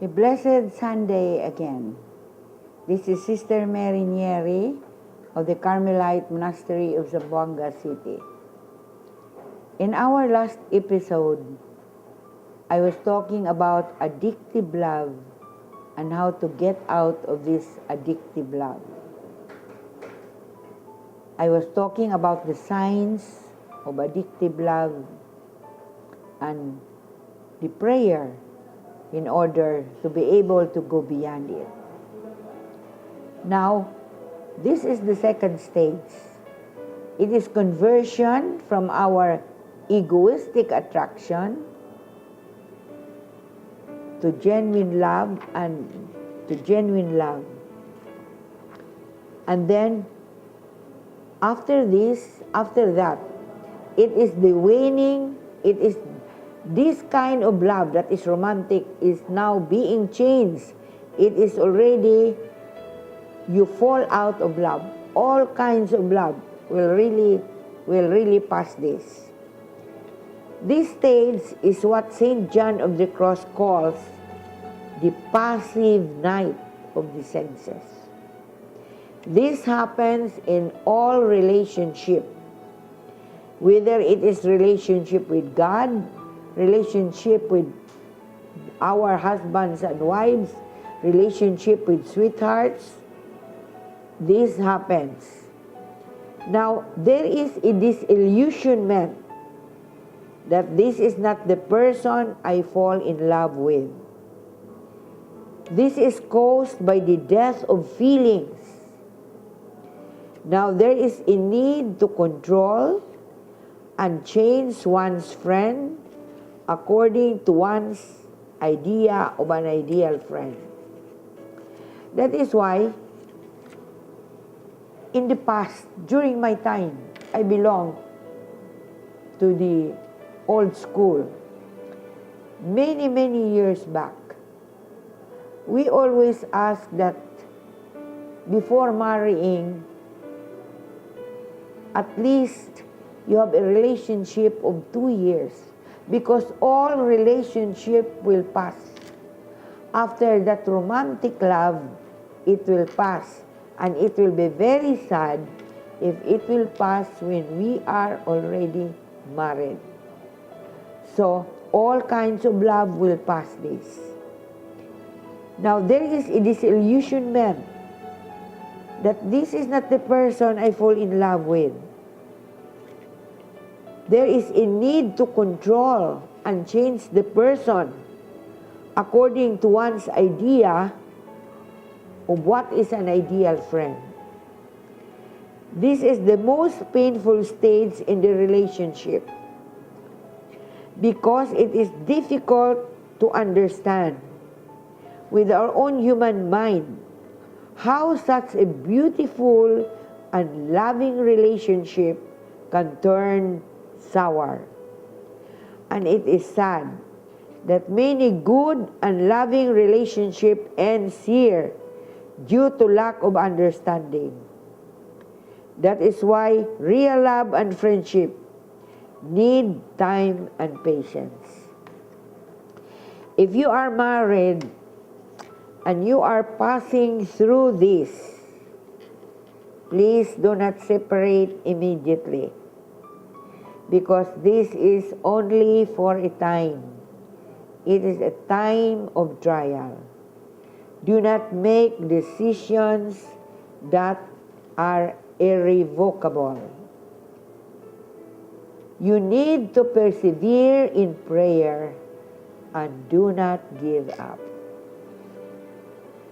A blessed Sunday again. This is Sister Mary Nieri of the Carmelite Monastery of Zamboanga City. In our last episode, I was talking about addictive love and how to get out of this addictive love. I was talking about the signs of addictive love and the prayer in order to be able to go beyond it. Now, this is the second stage. It is conversion from our egoistic attraction to genuine love and to genuine love. And then, after that, it is the waning, it is this kind of love that is romantic is now being changed. It is already, you fall out of love. All kinds of love will really pass this. This stage is what St. John of the Cross calls the passive night of the senses. This happens in all relationship, whether it is relationship with God, relationship with our husbands and wives, relationship with sweethearts. This happens. Now, there is a disillusionment that this is not the person I fall in love with. This is caused by the death of feelings. Now, there is a need to control and change one's friend according to one's idea of an ideal friend. That is why, in the past, during my time, I belong to the old school. Many years back, we always ask that before marrying, at least you have a relationship of 2 years, because all relationship will pass. After that romantic love, it will pass, and it will be very sad if it will pass when we are already married. So, all kinds of love will pass this. Now, there is a disillusionment that this is not the person I fall in love with. There is a need to control and change the person according to one's idea of what is an ideal friend. This is the most painful stage in the relationship because it is difficult to understand with our own human mind how such a beautiful and loving relationship can turn sour. And it is sad that many good and loving relationships end here due to lack of understanding. That is why real love and friendship need time and patience. If you are married and you are passing through this, please do not separate immediately, because this is only for a time. It is a time of trial. Do not make decisions that are irrevocable. You need to persevere in prayer and do not give up.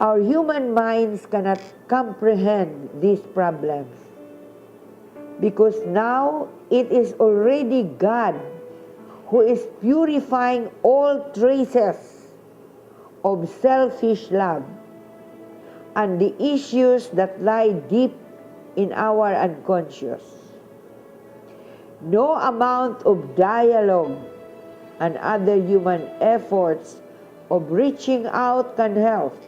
Our human minds cannot comprehend these problems, because now it is already God who is purifying all traces of selfish love and the issues that lie deep in our unconscious. No amount of dialogue and other human efforts of reaching out can help.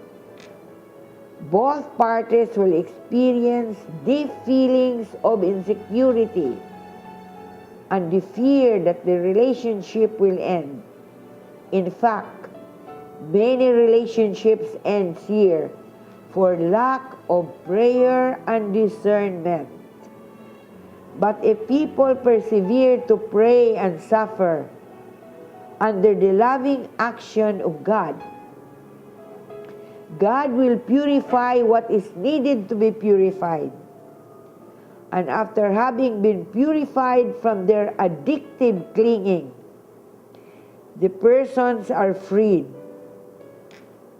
Both parties will experience deep feelings of insecurity and the fear that the relationship will end. In fact, Many relationships end here for lack of prayer and discernment. But if people persevere to pray and suffer under the loving action of God, God will purify what is needed to be purified. And after having been purified from their addictive clinging, the persons are freed.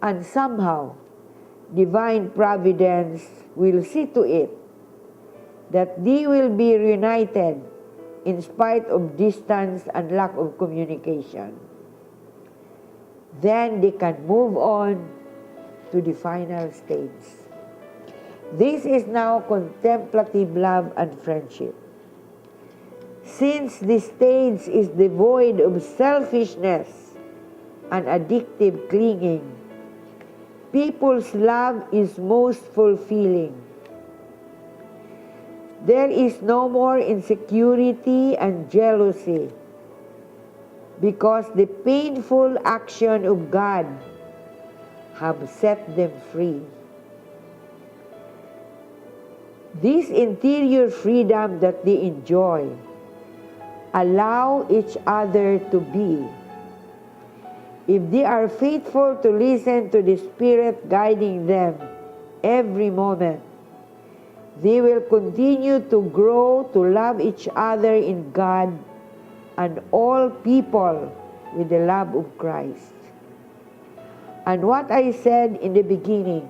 And somehow, divine providence will see to it that they will be reunited in spite of distance and lack of communication. Then they can move on to the final stage. This is now contemplative love and friendship. Since this stage is devoid of selfishness and addictive clinging, people's love is most fulfilling. There is no more insecurity and jealousy because the painful action of God have set them free. This interior freedom that they enjoy allow each other to be. If they are faithful to listen to the Spirit guiding them every moment, they will continue to grow to love each other in God and all people with the love of Christ. And what I said in the beginning,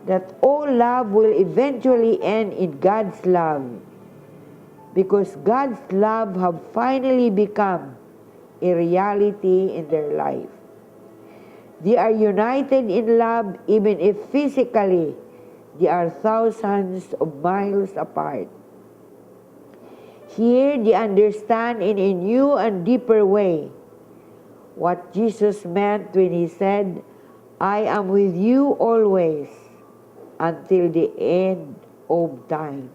that all love will eventually end in God's love, because God's love have finally become a reality in their life. They are united in love even if physically they are thousands of miles apart. Here they understand in a new and deeper way what Jesus meant when he said, I am with you always until the end of time.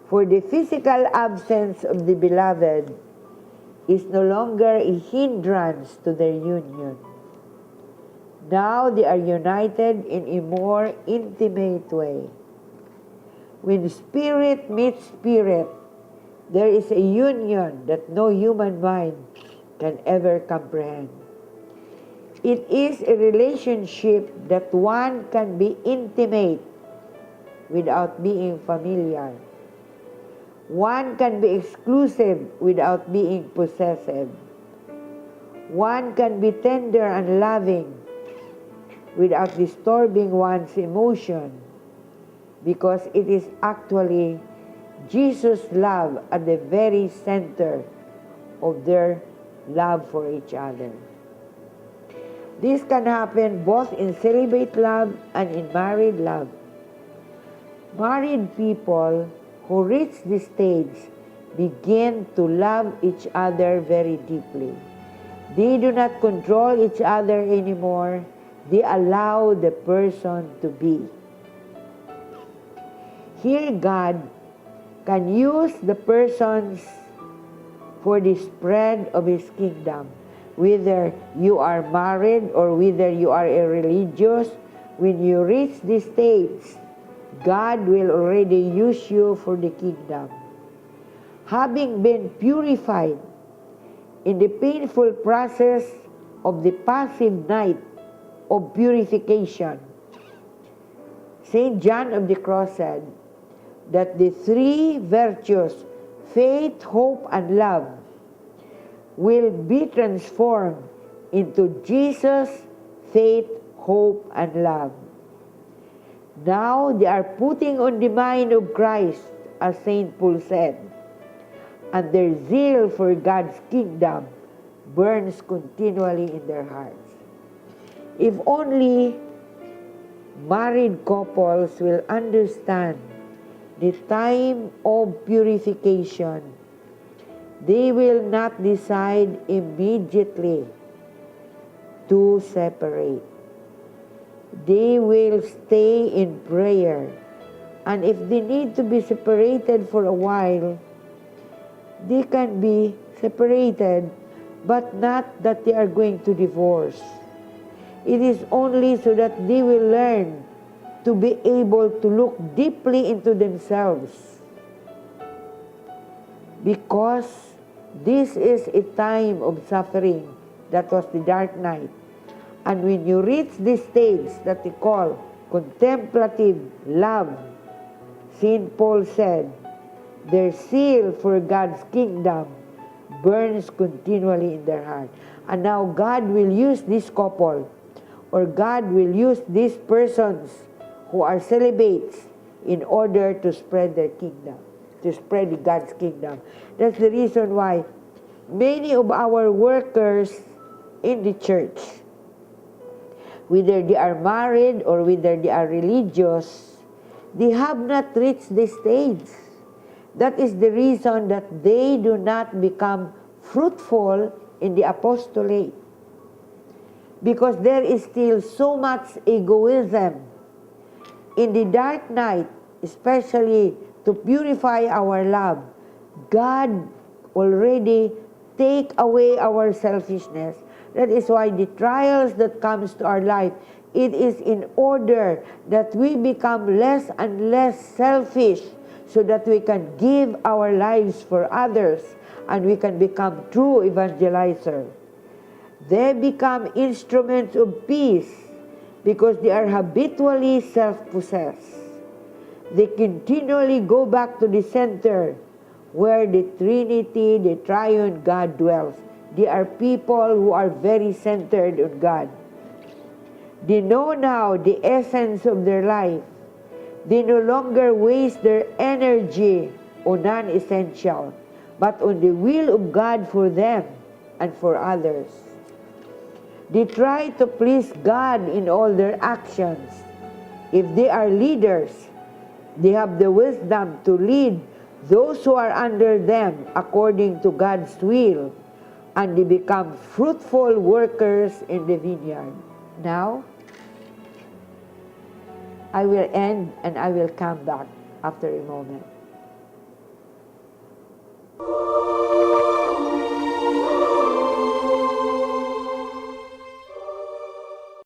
For the physical absence of the beloved is no longer a hindrance to their union. Now they are united in a more intimate way. When spirit meets spirit, there is a union that no human mind can ever comprehend. It is a relationship that one can be intimate without being familiar. One can be exclusive without being possessive. One can be tender and loving without disturbing one's emotion, because it is actually Jesus' love at the very center of their love for each other. This can happen both in celibate love and in married love. Married people who reach this stage begin to love each other very deeply. They do not control each other anymore. They allow the person to be. Here God can use the persons for the spread of His kingdom. Whether you are married or whether you are a religious, when you reach this stage, God will already use you for the kingdom. Having been purified in the painful process of the passive night of purification, St. John of the Cross said that the three virtues, faith, hope, and love, will be transformed into Jesus, faith, hope, and love. Now they are putting on the mind of Christ, as St. Paul said, and their zeal for God's kingdom burns continually in their hearts. If only married couples will understand the time of purification, they will not decide immediately to separate. They will stay in prayer. And if they need to be separated for a while, they can be separated but not that they are going to divorce. It is only so that they will learn to be able to look deeply into themselves. Because this is a time of suffering. That was the dark night. And when you reach this stage that we call contemplative love, St. Paul said, their zeal for God's kingdom burns continually in their heart. And now God will use this couple, or God will use these persons who are celibates in order to spread their kingdom, to spread God's kingdom. That's the reason why many of our workers in the church, whether they are married or whether they are religious, they have not reached this stage. That is the reason that they do not become fruitful in the apostolate. Because there is still so much egoism. In the dark night, especially to purify our love, God already take away our selfishness. That is why the trials that comes to our life, it is in order that we become less and less selfish, so that we can give our lives for others and we can become true evangelizer. They become instruments of peace because they are habitually self-possessed. They continually go back to the center where the Trinity, the Triune God dwells. They are people who are very centered on God. They know now the essence of their life. They no longer waste their energy on non-essential, but on the will of God for them and for others. They try to please God in all their actions. If they are leaders, they have the wisdom to lead those who are under them according to God's will, and they become fruitful workers in the vineyard. Now, I will end and I will come back after a moment.